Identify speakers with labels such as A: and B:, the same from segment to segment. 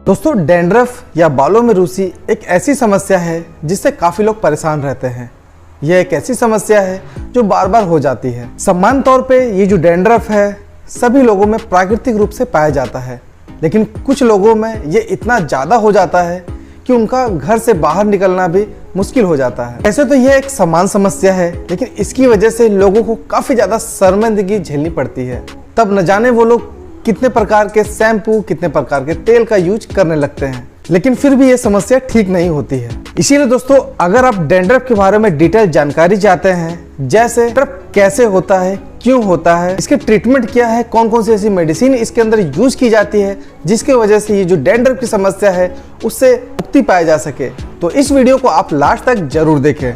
A: दोस्तों, डैंड्रफ या बालों में रूसी एक ऐसी समस्या है जिससे काफ़ी लोग परेशान रहते हैं। यह एक ऐसी समस्या है जो बार बार हो जाती है। सामान्य तौर पे ये जो डैंड्रफ है सभी लोगों में प्राकृतिक रूप से पाया जाता है, लेकिन कुछ लोगों में ये इतना ज़्यादा हो जाता है कि उनका घर से बाहर निकलना भी मुश्किल हो जाता है। ऐसे तो यह एक सामान्य समस्या है, लेकिन इसकी वजह से लोगों को काफ़ी ज़्यादा शर्मिंदगी झेलनी पड़ती है। तब न जाने वो लोग कितने प्रकार के शैम्पू, कितने प्रकार के तेल का यूज करने लगते हैं, लेकिन फिर भी ये समस्या ठीक नहीं होती है। इसीलिए दोस्तों, अगर आप डैंड्रफ के बारे में डिटेल जानकारी चाहते हैं, जैसे डैंड्रफ कैसे होता है, क्यों होता है, इसके ट्रीटमेंट क्या है, कौन कौन सी ऐसी मेडिसिन इसके अंदर यूज की जाती है जिसकी वजह से ये जो डैंड्रफ की समस्या है उससे मुक्ति पाई जा सके, तो इस वीडियो को आप लास्ट तक जरूर देखें।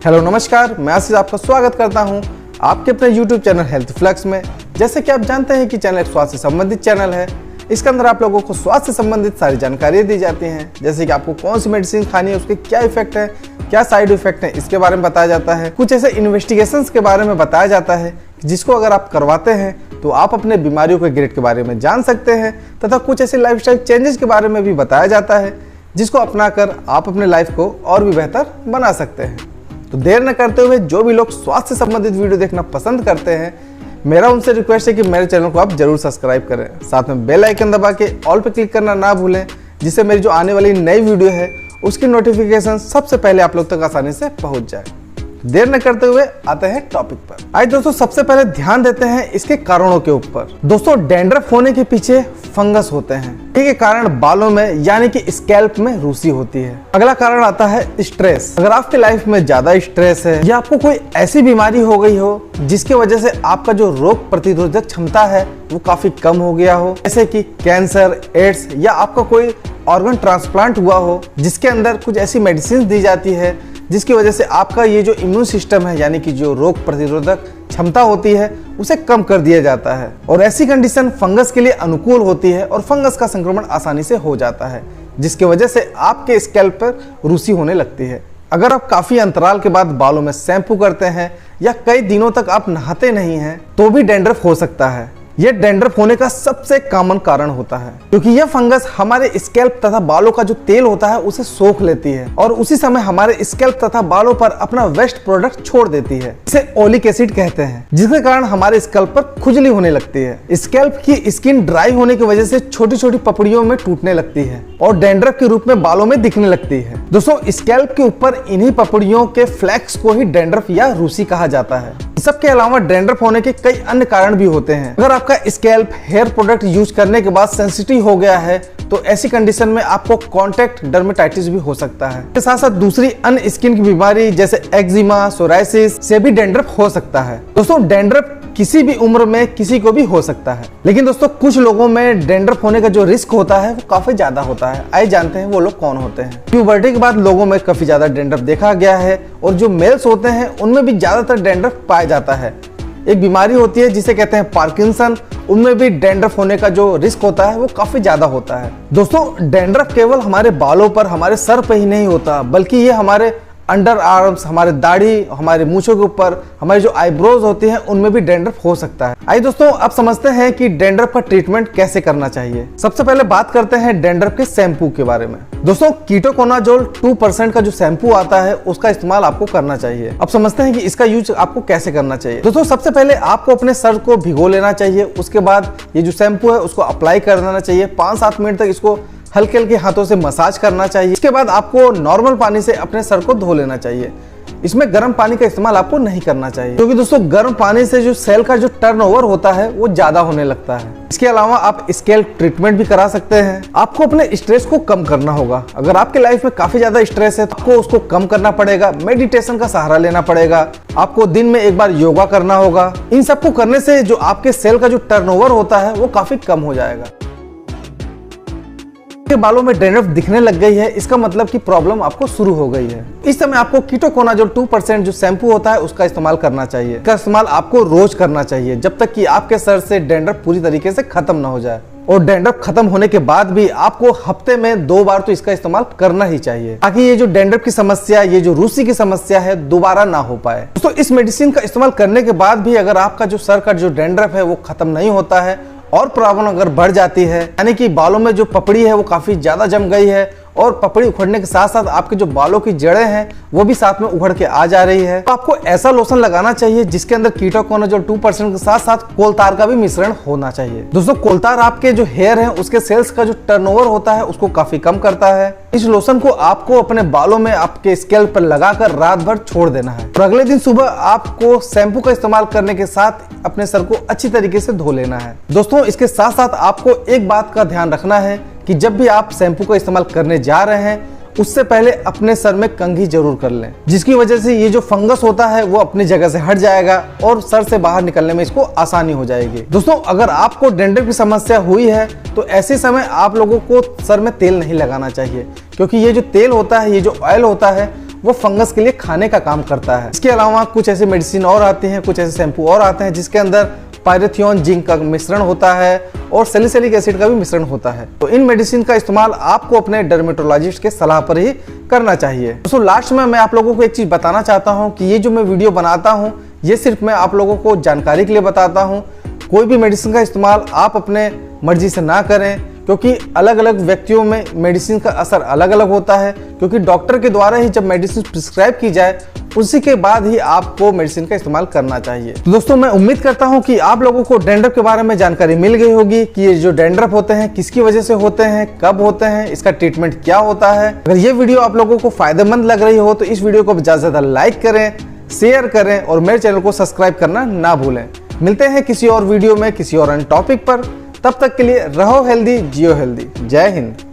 A: हेलो नमस्कार, मैं आशीष आपका स्वागत करता हूँ आपके अपने YouTube चैनल हेल्थ फ्लक्स में। जैसे कि आप जानते हैं कि चैनल एक स्वास्थ्य से संबंधित चैनल है। इसके अंदर आप लोगों को स्वास्थ्य से संबंधित सारी जानकारियाँ दी जाती हैं, जैसे कि आपको कौन सी मेडिसिन खानी है, उसके क्या इफेक्ट है, क्या साइड इफेक्ट है, इसके बारे में बताया जाता है। कुछ ऐसे इन्वेस्टिगेशंस के बारे में बताया जाता है जिसको अगर आप करवाते हैं तो आप अपने बीमारियों के ग्रेड के बारे में जान सकते हैं, तथा कुछ ऐसे लाइफस्टाइल चेंजेस के बारे में भी बताया जाता है जिसको अपनाकर आप अपने लाइफ को और भी बेहतर बना सकते हैं। तो देर न करते हुए जो भी लोग स्वास्थ्य से संबंधित वीडियो देखना पसंद करते हैं, मेरा उनसे रिक्वेस्ट है कि मेरे चैनल को आप जरूर सब्सक्राइब करें, साथ में बेल आइकन दबा के ऑल पे क्लिक करना ना भूलें, जिससे मेरी जो आने वाली नई वीडियो है उसकी नोटिफिकेशन सबसे पहले आप लोग तक आसानी से पहुंच जाए। देर न करते हुए आते हैं टॉपिक पर। आइए दोस्तों, सबसे पहले ध्यान देते हैं इसके कारणों के ऊपर। दोस्तों, डैंड्रफ होने के पीछे फंगस होते हैं, के कारण बालों में यानी कि स्कैल्प में रूसी होती है। अगला कारण आता है स्ट्रेस। अगर आपके लाइफ में ज्यादा स्ट्रेस है या आपको कोई ऐसी बीमारी हो गई हो जिसकी वजह से आपका जो रोग प्रतिरोधक क्षमता है वो काफी कम हो गया हो, जैसे कि कैंसर, एड्स, या आपका कोई ऑर्गन ट्रांसप्लांट हुआ हो जिसके अंदर कुछ ऐसी मेडिसिन दी जाती है जिसकी वजह से आपका ये जो इम्यून सिस्टम है यानी कि जो रोग प्रतिरोधक क्षमता होती है उसे कम कर दिया जाता है, और ऐसी कंडीशन फंगस के लिए अनुकूल होती है और फंगस का संक्रमण आसानी से हो जाता है, जिसकी वजह से आपके स्कैल्प पर रूसी होने लगती है। अगर आप काफी अंतराल के बाद बालों में शैम्पू करते हैं या कई दिनों तक आप नहाते नहीं हैं तो भी डैंड्रफ हो सकता है। यह डैंड्रफ होने का सबसे कॉमन कारण होता है, क्योंकि यह फंगस हमारे स्कैल्प तथा बालों का जो तेल होता है उसे सोख लेती है और उसी समय हमारे स्कैल्प तथा बालों पर अपना वेस्ट प्रोडक्ट छोड़ देती है। इसे ओलिक एसिड कहते हैं, जिसके कारण हमारे स्कैल्प पर खुजली होने लगती है। स्कैल्प की स्किन ड्राई होने की वजह से छोटी छोटी पपड़ियों में टूटने लगती है और डैंड्रफ के रूप में बालों में दिखने लगती है। दोस्तों, स्कैल्प के ऊपर इन्हीं पपड़ियों के फ्लैक्स को ही डैंड्रफ या रूसी कहा जाता है। सबके अलावा डैंड्रफ होने के कई अन्य कारण भी होते हैं। अगर आपका स्कैल्प हेयर प्रोडक्ट यूज करने के बाद सेंसिटिव हो गया है तो ऐसी कंडीशन में आपको कॉन्टैक्ट डर्मेटाइटिस भी हो सकता है। इसके साथ साथ दूसरी अन्य स्किन की बीमारी जैसे एक्जिमा, सोराइसिस से भी डैंड्रफ हो सकता है। दोस्तों, डैंड्रफ किसी भी उम्र में किसी को भी हो सकता है, लेकिन दोस्तों कुछ लोगों में डैंड्रफ होने का जो रिस्क होता है वो काफी ज्यादा होता है। आइए जानते हैं वो लोग कौन होते हैं। प्यूबर्टी के बाद लोगों में काफी ज्यादा डैंड्रफ देखा गया है, और जो मेल्स होते हैं उनमें भी ज्यादातर डैंड्रफ पाया जाता है। एक बीमारी होती है जिसे कहते हैं पार्किंसन, उनमें भी डैंड्रफ होने का जो रिस्क होता है वो काफी ज्यादा होता है। दोस्तों, डैंड्रफ केवल हमारे बालों पर, हमारे सर पे ही नहीं होता, बल्कि ये हमारे अंडर आर्म्स, हमारे दाढ़ी, हमारे मूंछों के ऊपर, हमारी जो आईब्रोज होती हैं उनमें भी डैंड्रफ हो सकता है। आइए दोस्तों, अब समझते हैं कि डैंड्रफ का ट्रीटमेंट कैसे करना चाहिए। सबसे पहले बात करते हैं डैंड्रफ के शैम्पू के बारे में। दोस्तों, कीटोकोनाजोल 2% का जो शैम्पू आता है उसका इस्तेमाल आपको करना चाहिए। अब समझते हैं कि इसका यूज आपको कैसे करना चाहिए। दोस्तों, सबसे पहले आपको अपने सर को भिगो लेना चाहिए। उसके बाद ये जो शैम्पू है उसको अप्लाई कर देना चाहिए। 5-7 मिनट तक इसको हल्के हल्के हाथों से मसाज करना चाहिए। इसके बाद आपको नॉर्मल पानी से अपने सर को धो लेना चाहिए। इसमें गर्म पानी का इस्तेमाल आपको नहीं करना चाहिए, क्योंकि दोस्तों गर्म पानी से जो सेल का जो टर्नओवर होता है वो ज्यादा होने लगता है। इसके अलावा आप स्कैल्प ट्रीटमेंट भी करा सकते हैं। आपको अपने स्ट्रेस को कम करना होगा। अगर आपके लाइफ में काफी ज्यादा स्ट्रेस है तो आपको उसको कम करना पड़ेगा, मेडिटेशन का सहारा लेना पड़ेगा, आपको दिन में एक बार योगा करना होगा। इन सबको करने से जो आपके सेल का जो टर्नओवर होता है वो काफी कम हो जाएगा। के बालों में डैंड्रफ दिखने लग गई है, इसका मतलब कि प्रॉब्लम आपको शुरू हो गई है। इस समय आपको कीटोकोनाजोल 2% जो शैम्पू होता है उसका इस्तेमाल करना चाहिए। इसका इस्तेमाल आपको रोज करना चाहिए जब तक कि आपके सर से डैंड्रफ पूरी तरीके से खत्म ना हो जाए। और डैंड्रफ खत्म होने के बाद भी आपको हफ्ते में 2 बार तो इसका इस्तेमाल करना ही चाहिए, ताकि ये जो डैंड्रफ की समस्या, ये जो रूसी की समस्या है दोबारा ना हो पाए। दोस्तों, इस मेडिसिन का इस्तेमाल करने के बाद भी अगर आपका जो सर का जो डैंड्रफ है वो खत्म नहीं होता है और प्रॉब्लम अगर बढ़ जाती है, यानी कि बालों में जो पपड़ी है वो काफी ज्यादा जम गई है और पपड़ी उखड़ने के साथ साथ आपके जो बालों की जड़ें हैं वो भी साथ में उखड़ के आ जा रही है, तो आपको ऐसा लोशन लगाना चाहिए जिसके अंदर कीटोकोनाजोल 2% के साथ साथ कोलतार का भी मिश्रण होना चाहिए। दोस्तों, कोलतार आपके जो हेयर है उसके सेल्स का जो टर्नओवर होता है उसको काफी कम करता है। इस लोशन को आपको अपने बालों में आपके स्कैल्प पर लगाकर रात भर छोड़ देना है और अगले दिन सुबह आपको शैम्पू का इस्तेमाल करने के साथ अपने सर को अच्छी तरीके से धो लेना है। दोस्तों, इसके साथ साथ आपको एक बात का ध्यान रखना है कि जब भी आप शैम्पू का इस्तेमाल करने जा रहे हैं उससे पहले अपने सर में कंघी जरूर कर लें, जिसकी वजह से ये जो फंगस होता है वो अपनी जगह से हट जाएगा और सर से बाहर निकलने में इसको आसानी हो जाएगी। दोस्तों, अगर आपको डैंड्रफ की समस्या हुई है तो ऐसे समय आप लोगों को सर में तेल नहीं लगाना चाहिए, क्योंकि ये जो तेल होता है, ये जो ऑयल होता है वो फंगस के लिए खाने का काम करता है। इसके अलावा कुछ ऐसे मेडिसिन और आते हैं, कुछ ऐसे शैम्पू और आते हैं जिसके अंदर पायरेथियोन जिंक का मिश्रण होता है और सैलिसिलिक एसिड का भी मिश्रण होता है। तो इन मेडिसिन का इस्तेमाल आपको अपने डर्मेटोलॉजिस्ट के सलाह पर ही करना चाहिए। दोस्तों, लास्ट में मैं आप लोगों को एक चीज बताना चाहता हूं कि ये जो मैं वीडियो बनाता हूं ये सिर्फ मैं आप लोगों को जानकारी के लिए बताता हूं। कोई भी मेडिसिन का इस्तेमाल आप अपने मर्जी से ना करें, क्योंकि अलग अलग व्यक्तियों में मेडिसिन का असर अलग अलग होता है, क्योंकि डॉक्टर के द्वारा ही जब मेडिसिन प्रिस्क्राइब की जाए उसी के बाद ही आपको मेडिसिन का इस्तेमाल करना चाहिए। तो दोस्तों, मैं उम्मीद करता हूं कि आप लोगों को डैंड्रफ के बारे में जानकारी मिल गई होगी कि ये जो डैंड्रफ होते हैं किसकी वजह से होते हैं, कब होते हैं, इसका ट्रीटमेंट क्या होता है। अगर ये वीडियो आप लोगों को फायदेमंद लग रही हो तो इस वीडियो को ज्यादा से ज्यादा लाइक करें, शेयर करें और मेरे चैनल को सब्सक्राइब करना ना भूलें। मिलते हैं किसी और वीडियो में किसी और अन्य टॉपिक पर। तब तक के लिए रहो हेल्दी, जियो हेल्दी। जय हिंद।